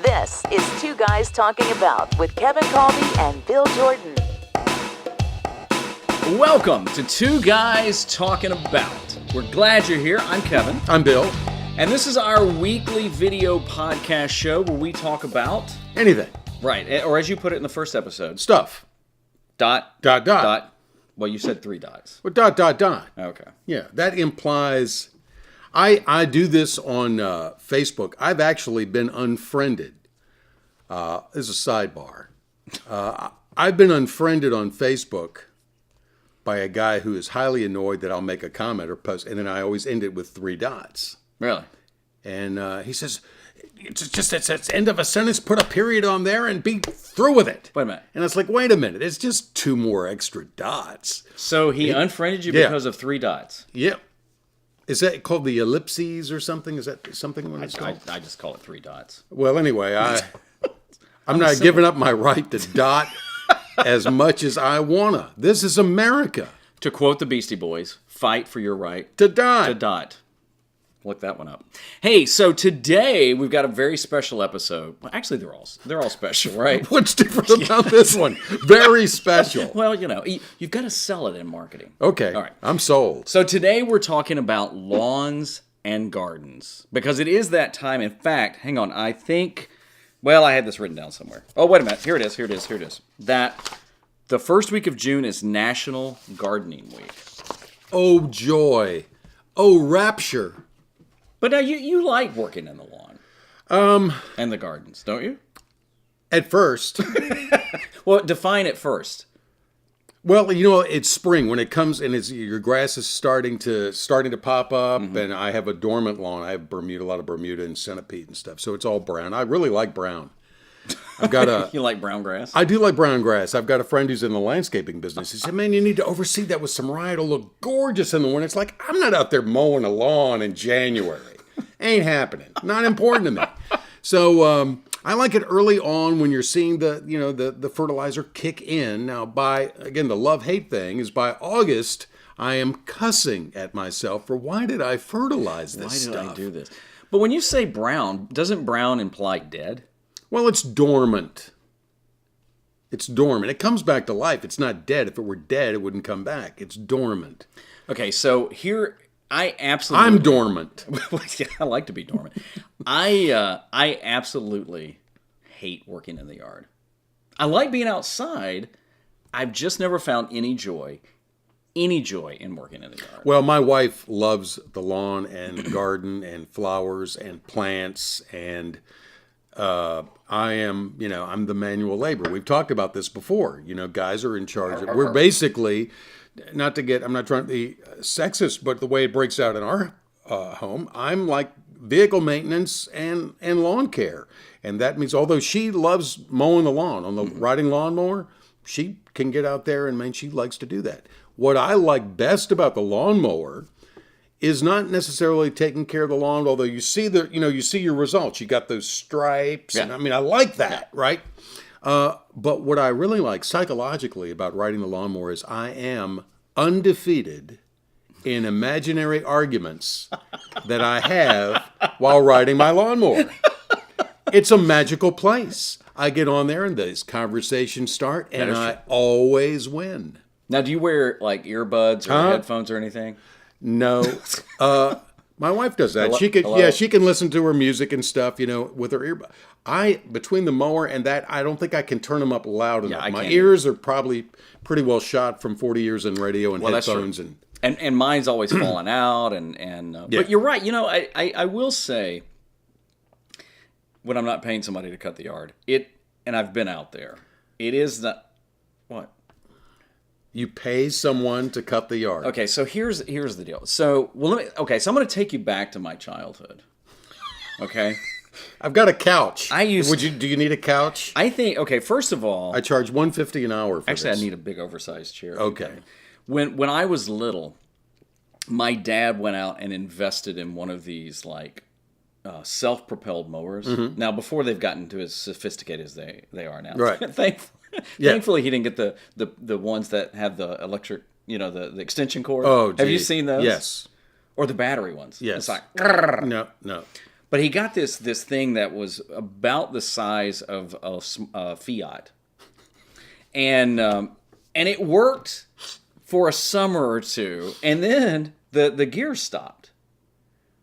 This is Two Guys Talking About with Kevin Kolbe and Bill Jordan. Welcome to Two Guys Talking About. We're glad you're here. I'm Kevin. I'm Bill. And this is our weekly video podcast show where we talk about... Anything. Right, or as you put it in the first episode... Stuff. Dot. Well, you said 3 dots. Well, dot. Okay. Yeah, that implies... I do this on Facebook. I've actually been unfriended. This is a sidebar. I've been unfriended on Facebook by a guy who is highly annoyed that I'll make a comment or post, and then I always end it with 3 dots. Really? And he says, it's the end of a sentence, put a period on there and be through with it. Wait a minute. And it's like, wait a minute, it's just 2 more extra dots. So he unfriended you because of 3 dots? Yep. Is that called the ellipses or something? Is that something when it's called? I just call it 3 dots. Well, anyway, I'm not giving up my right to dot as much as I wanna. This is America. To quote the Beastie Boys, fight for your right To dot. to dot. Look that one up. Hey, so today we've got a very special episode. Well, actually, they're all special, right? What's different about this one? Very special. Well, you know, you've got to sell it in marketing. Okay, All right. I'm sold. So today we're talking about lawns and gardens because it is that time. In fact, hang on, I think, well, I had this written down somewhere. Oh, wait a minute. Here it is. That the first week of June is National Gardening Week. Oh, joy. Oh, rapture. But now you like working in the lawn. And the gardens, don't you? At first. Well, define it first. Well, you know, it's spring when it comes and your grass is starting to pop up, and I have a dormant lawn. I have a lot of Bermuda and centipede and stuff, so it's all brown. I really like brown. I've got You like brown grass? I do like brown grass. I've got a friend who's in the landscaping business. He said, "Man, you need to oversee that with some rye. It'll look gorgeous in the winter." It's like, I'm not out there mowing a lawn in January. Ain't happening. Not important to me. So I like it early on when you're seeing the fertilizer kick in. Now, the love-hate thing is by August, I am cussing at myself for why did I fertilize this stuff? Why did I do this? But when you say brown, doesn't brown imply dead? Well, it's dormant. It's dormant. It comes back to life. It's not dead. If it were dead, it wouldn't come back. It's dormant. Okay, so here I'm dormant. Yeah, I like to be dormant. I absolutely hate working in the yard. I like being outside. I've just never found any joy in working in the yard. Well, my wife loves the lawn and garden and flowers and plants, and I'm the manual labor. We've talked about this before. Guys are in charge of. We're basically, I'm not trying to be sexist, but the way it breaks out in our home, I'm like vehicle maintenance and lawn care. And that means, although she loves mowing the lawn, on the riding lawnmower, she can get out there and she likes to do that. What I like best about the lawnmower is not necessarily taking care of the lawn, although you see your results. You got those stripes, yeah. And I like that, right? But what I really like psychologically about riding the lawnmower is I am undefeated in imaginary arguments that I have while riding my lawnmower. It's a magical place. I get on there and these conversations start, and I always win. Now, do you wear like earbuds or headphones or anything? No. My wife does that. She can listen to her music and stuff, with her earbud. Between the mower and that, I don't think I can turn them up loud enough. My ears are probably pretty well shot from 40 years in radio and headphones. And mine's always falling out. But you're right. I will say, when I'm not paying somebody to cut the yard, and I've been out there, it is not, what? You pay someone to cut the yard. Okay, so here's the deal. So I'm going to take you back to my childhood. Okay? I've got a couch. Do you need a couch? I think, okay, first of all, I charge $150 an hour for actually this. I need a big oversized chair. Okay. When I was little, my dad went out and invested in one of these like self-propelled mowers. Mm-hmm. Now, before they've gotten to as sophisticated as they are now. Right. Thankfully, he didn't get the ones that have the electric, the extension cord. Oh, gee. Have you seen those? Yes. Or the battery ones. Yes. It's like, no. But he got this thing that was about the size of a Fiat, and it worked for a summer or two, and then the gears stopped.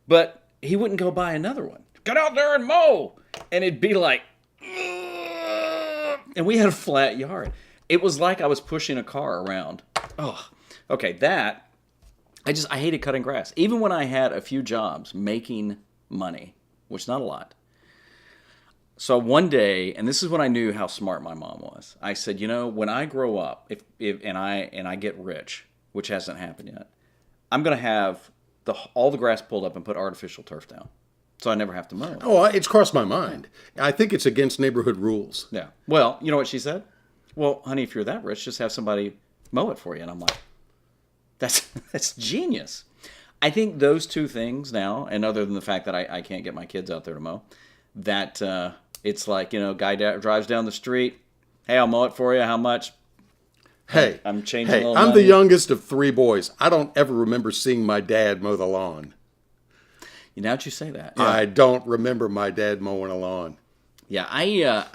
But he wouldn't go buy another one. Get out there and mow, and it'd be like, ugh. And we had a flat yard. It was like I was pushing a car around. Oh, okay. I hated cutting grass. Even when I had a few jobs making money, which is not a lot. So one day, and this is when I knew how smart my mom was. I said, when I grow up, if I get rich, which hasn't happened yet, I'm gonna have all the grass pulled up and put artificial turf down, so I never have to mow. Oh, it's crossed my mind. I think it's against neighborhood rules. Yeah. Well, you know what she said? Well, honey, if you're that rich, just have somebody mow it for you. And I'm like, that's genius. I think those two things now, and other than the fact that I can't get my kids out there to mow, that it's like, guy drives down the street. Hey, I'll mow it for you. How much? Hey, I'm changing a little I'm money. the youngest of 3 boys. I don't ever remember seeing my dad mow the lawn. Now that you say that. Yeah. I don't remember my dad mowing a lawn. Yeah, I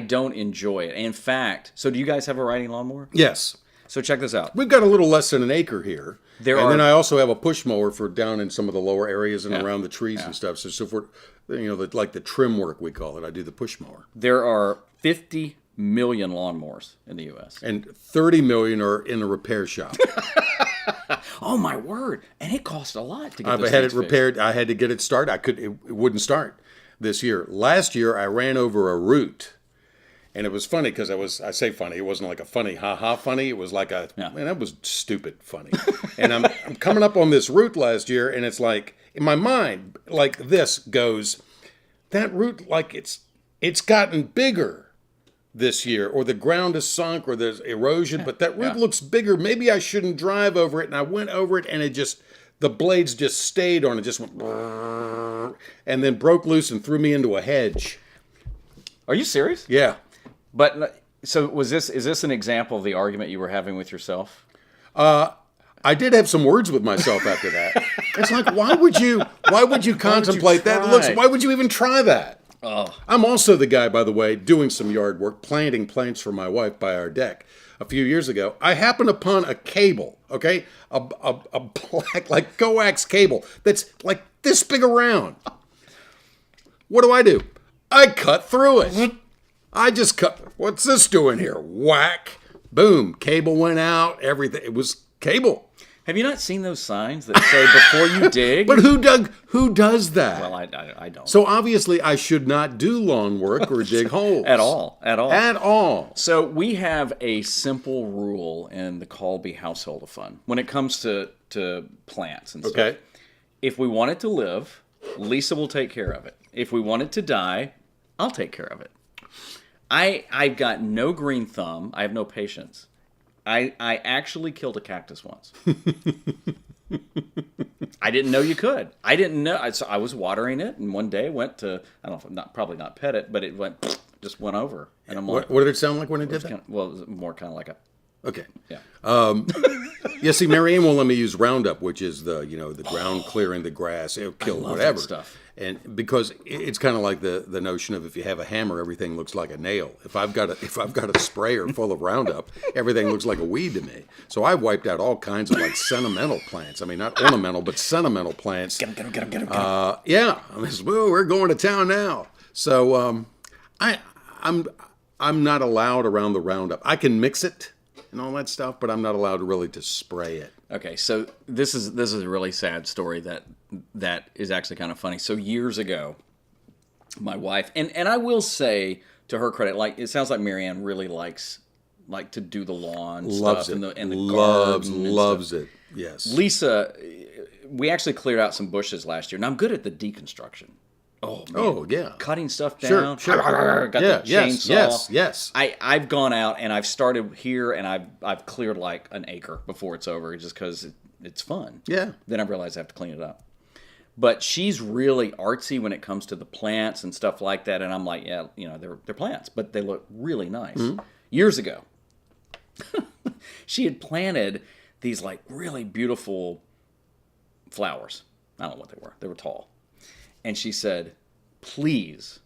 don't enjoy it. In fact, so do you guys have a riding lawnmower? Yes. So check this out. We've got a little less than an acre here. Then I also have a push mower for down in some of the lower areas and around the trees and stuff. So for like the trim work, we call it, I do the push mower. There are 50 million lawnmowers in the U.S. And 30 million are in a repair shop. Oh my word! And it cost a lot to get. I've had it repaired. I had to get it started. It wouldn't start this year. Last year, I ran over a root, and it was funny because I say funny. It wasn't like a funny ha funny. It was like man, that was stupid funny. And I'm coming up on this root last year, and it's like in my mind, like this goes, that root like it's gotten bigger this year, or the ground is sunk, or there's erosion, but that root looks bigger. Maybe I shouldn't drive over it. And I went over it, and the blades just stayed on it, just went, and then broke loose and threw me into a hedge. Are you serious? Yeah. But so is this an example of the argument you were having with yourself? I did have some words with myself after that. It's like, why would you contemplate that? Look, why would you even try that? Oh. I'm also the guy, by the way, doing some yard work, planting plants for my wife by our deck. A few years ago, I happened upon a cable, okay? A black, like coax cable that's like this big around. What do? I cut through it. I just cut. What's this doing here? Whack. Boom. Cable went out. Everything. It was cable. Have you not seen those signs that say before you dig? But who does that? Well, I don't. So obviously I should not do lawn work or dig holes. At all. So we have a simple rule in the Kolbe household of fun when it comes to plants and stuff. Okay. If we want it to live, Lisa will take care of it. If we want it to die, I'll take care of it. I've got no green thumb. I have no patience. I actually killed a cactus once. I didn't know you could. I didn't know. So I was watering it, and one day went to, I don't know, probably not pet it, but it just went over. And I'm like, what did it sound like when it did that? It was more kind of like a. Okay. Yeah. Yeah. See, Marianne won't let me use Roundup, which is the ground clearing the grass. It'll kill whatever that stuff. And because it's kind of like the notion of if you have a hammer, everything looks like a nail. If I've got a sprayer full of Roundup, everything looks like a weed to me. So I've wiped out all kinds of like sentimental plants. I mean, not ornamental, but sentimental plants. Get them. Yeah. Well, we're going to town now. So I'm not allowed around the Roundup. I can mix it and all that stuff, but I'm not allowed really to spray it. Okay, so this is a really sad story that is actually kind of funny. So years ago, my wife, and I will say to her credit, like it sounds like Marianne really likes to do the lawn Loves stuff it. and the Loves it. Yes. Lisa, we actually cleared out some bushes last year, and I'm good at the deconstruction. Oh, man. Oh, yeah. Cutting stuff down. Sure. Got the chainsaw. Yes. I've gone out and I've started here and I've cleared like an acre before it's over just because it's fun. Yeah. Then I realized I have to clean it up. But she's really artsy when it comes to the plants and stuff like that. And I'm like, yeah, they're plants, but they look really nice. Mm-hmm. Years ago, she had planted these like really beautiful flowers. I don't know what they were. They were tall. And she said, please,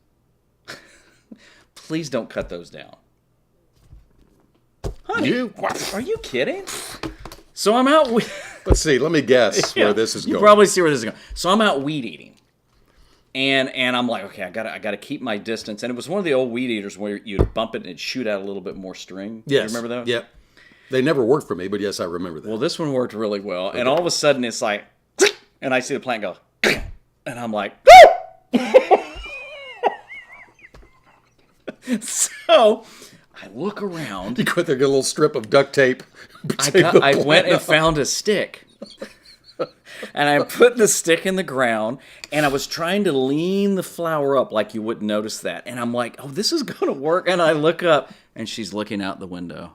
please don't cut those down. Honey, are you kidding? So I'm out. Let's see. Let me guess where this is going. You probably see where this is going. So I'm out weed eating. And I'm like, okay, I gotta keep my distance. And it was one of the old weed eaters where you'd bump it and it'd shoot out a little bit more string. Yes. You remember those? Yep. They never worked for me, but yes, I remember that. Well, this one worked really well. Okay. And all of a sudden it's like, and I see the plant go, and I'm like, so I look around. You got there, get a little strip of duct tape. I went and found a stick. And I put the stick in the ground, and I was trying to lean the flower up like you wouldn't notice that. And I'm like, oh, this is going to work. And I look up, and she's looking out the window.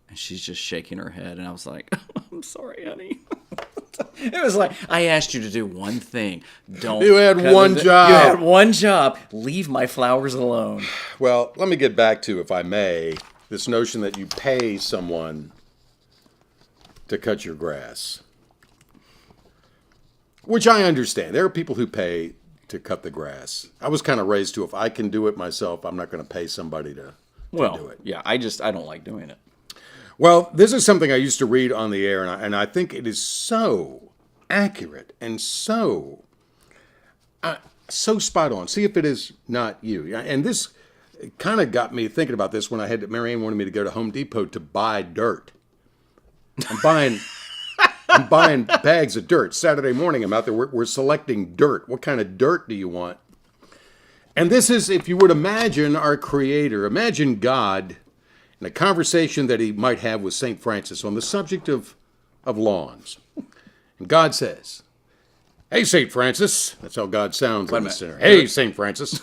And she's just shaking her head. And I was like, I'm sorry, honey. It was like, I asked you to do one thing. You had one job. You had one job. Leave my flowers alone. Well, let me get back to, if I may, this notion that you pay someone to cut your grass. Which I understand. There are people who pay to cut the grass. I was kind of raised to, if I can do it myself, I'm not going to pay somebody to do it. Yeah, I don't like doing it. Well, this is something I used to read on the air, and I think it is so accurate and so spot on. See if it is not you. And this kind of got me thinking about this when Marianne wanted me to go to Home Depot to buy dirt. I'm buying bags of dirt. Saturday morning, I'm out there. We're selecting dirt. What kind of dirt do you want? And this is, if you would imagine our Creator, imagine God in a conversation that he might have with St. Francis on the subject of lawns. And God says, hey, St. Francis. That's how God sounds in the center. Hey, St. Francis.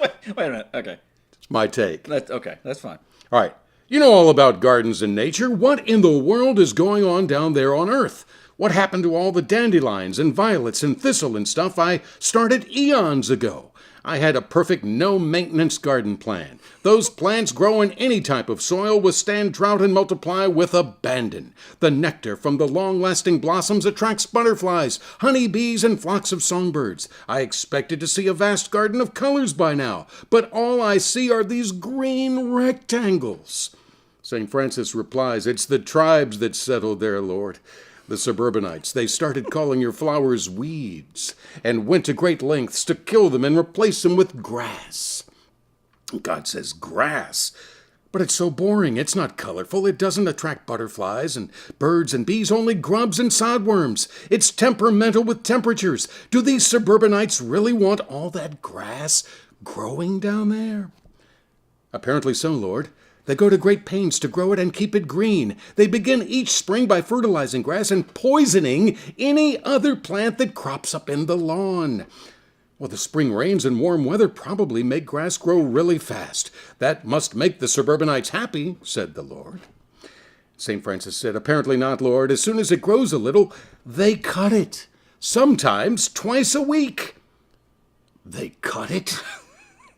Wait a minute. Okay. It's my take. That's fine. All right. You know all about gardens and nature. What in the world is going on down there on Earth? What happened to all the dandelions and violets and thistle and stuff I started eons ago? I had a perfect no-maintenance garden plan. Those plants grow in any type of soil, withstand drought, and multiply with abandon. The nectar from the long-lasting blossoms attracts butterflies, honeybees, and flocks of songbirds. I expected to see a vast garden of colors by now, but all I see are these green rectangles. St. Francis replies, it's the tribes that settled there, Lord. The suburbanites, they started calling your flowers weeds and went to great lengths to kill them and replace them with grass. God says grass, but it's so boring. It's not colorful. It doesn't attract butterflies and birds and bees, only grubs and sodworms. It's temperamental with temperatures. Do these suburbanites really want all that grass growing down there? Apparently so, Lord. They go to great pains to grow it and keep it green. They begin each spring by fertilizing grass and poisoning any other plant that crops up in the lawn. Well, the spring rains and warm weather probably make grass grow really fast. That must make the suburbanites happy, said the Lord. St. Francis said, apparently not, Lord. As soon as it grows a little, they cut it. Sometimes twice a week. They cut it?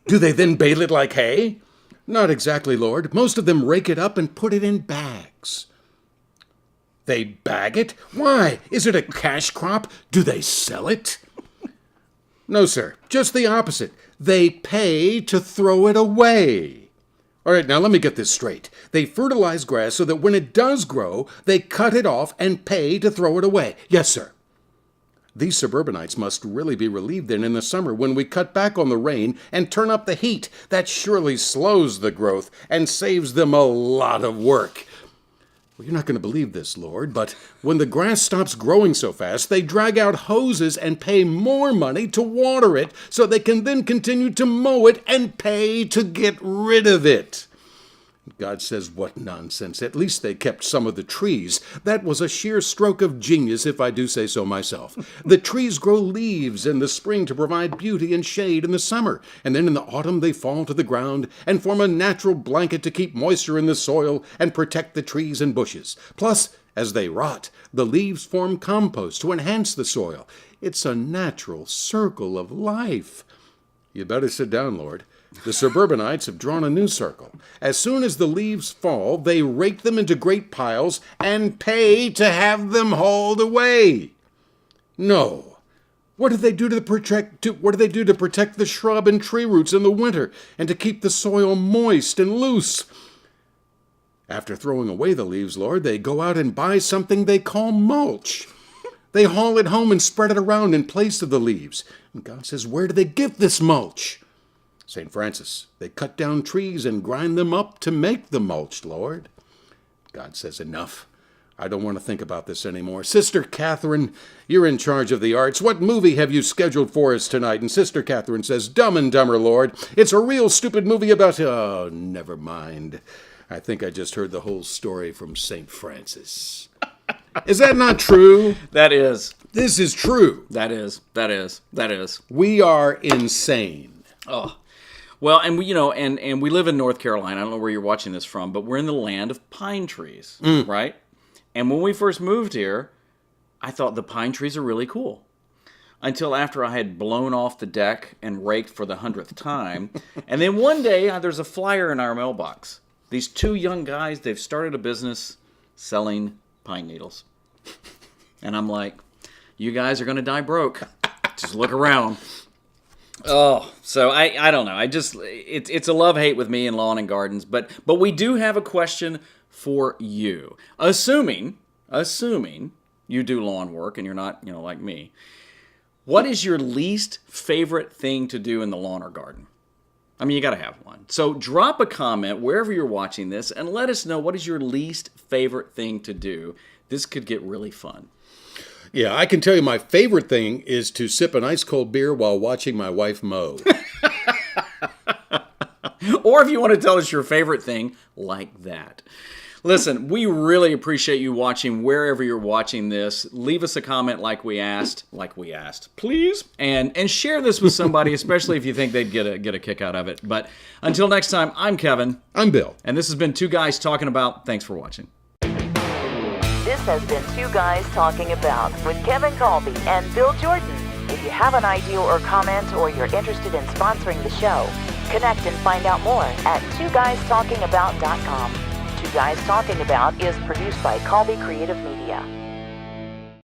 Do they then bale it like hay? Not exactly, Lord. Most of them rake it up and put it in bags. They bag it? Why? Is it a cash crop? Do they sell it? No, sir. Just the opposite. They pay to throw it away. All right, now let me get this straight. They fertilize grass so that when it does grow, they cut it off and pay to throw it away. Yes, sir. These suburbanites must really be relieved then in the summer when we cut back on the rain and turn up the heat. That surely slows the growth and saves them a lot of work. Well, you're not going to believe this, Lord, but when the grass stops growing so fast, they drag out hoses and pay more money to water it so they can then continue to mow it and pay to get rid of it. God says, what nonsense. At least they kept some of the trees. That was a sheer stroke of genius, if I do say so myself. The trees grow leaves in the spring to provide beauty and shade in the summer, and then in the autumn they fall to the ground and form a natural blanket to keep moisture in the soil and protect the trees and bushes. Plus, as they rot, the leaves form compost to enhance the soil. It's a natural circle of life. You better sit down, Lord. The suburbanites have drawn a new circle. As soon as the leaves fall, they rake them into great piles and pay to have them hauled away. No, What do they do to protect the shrub and tree roots in the winter and to keep the soil moist and loose? After throwing away the leaves, Lord, they go out and buy something they call mulch. They haul it home and spread it around in place of the leaves. And God says, where do they get this mulch? St. Francis, they cut down trees and grind them up to make the mulch, Lord. God says, enough. I don't want to think about this anymore. Sister Catherine, you're in charge of the arts. What movie have you scheduled for us tonight? And Sister Catherine says, Dumb and Dumber, Lord. It's a real stupid movie about... Oh, never mind. I think I just heard the whole story from St. Francis. Is that not true? That is. This is true. That is. We are insane. Oh. Well, and we, and we live in North Carolina. I don't know where you're watching this from, but we're in the land of pine trees, right? And when we first moved here, I thought the pine trees are really cool. Until after I had blown off the deck and raked for the 100th time. And then one day, there's a flyer in our mailbox. These two young guys, they've started a business selling pine needles. And I'm like, you guys are going to die broke. Just look around. Oh, so I don't know. It's a love-hate with me in lawn and gardens. But we do have a question for you. Assuming you do lawn work and you're not, like me. What is your least favorite thing to do in the lawn or garden? I mean, you got to have one. So drop a comment wherever you're watching this and let us know what is your least favorite thing to do. This could get really fun. Yeah, I can tell you my favorite thing is to sip an ice cold beer while watching my wife mow. Or if you want to tell us your favorite thing, like that. Listen, we really appreciate you watching wherever you're watching this. Leave us a comment like we asked, please. And share this with somebody, especially if you think they'd get a kick out of it. But until next time, I'm Kevin. I'm Bill. And this has been Two Guys Talking About. Thanks for watching. This has been Two Guys Talking About with Kevin Kolbe and Bill Jordan. If you have an idea or comment or you're interested in sponsoring the show, connect and find out more at twoguystalkingabout.com. Two Guys Talking About is produced by Kolbe Creative Media.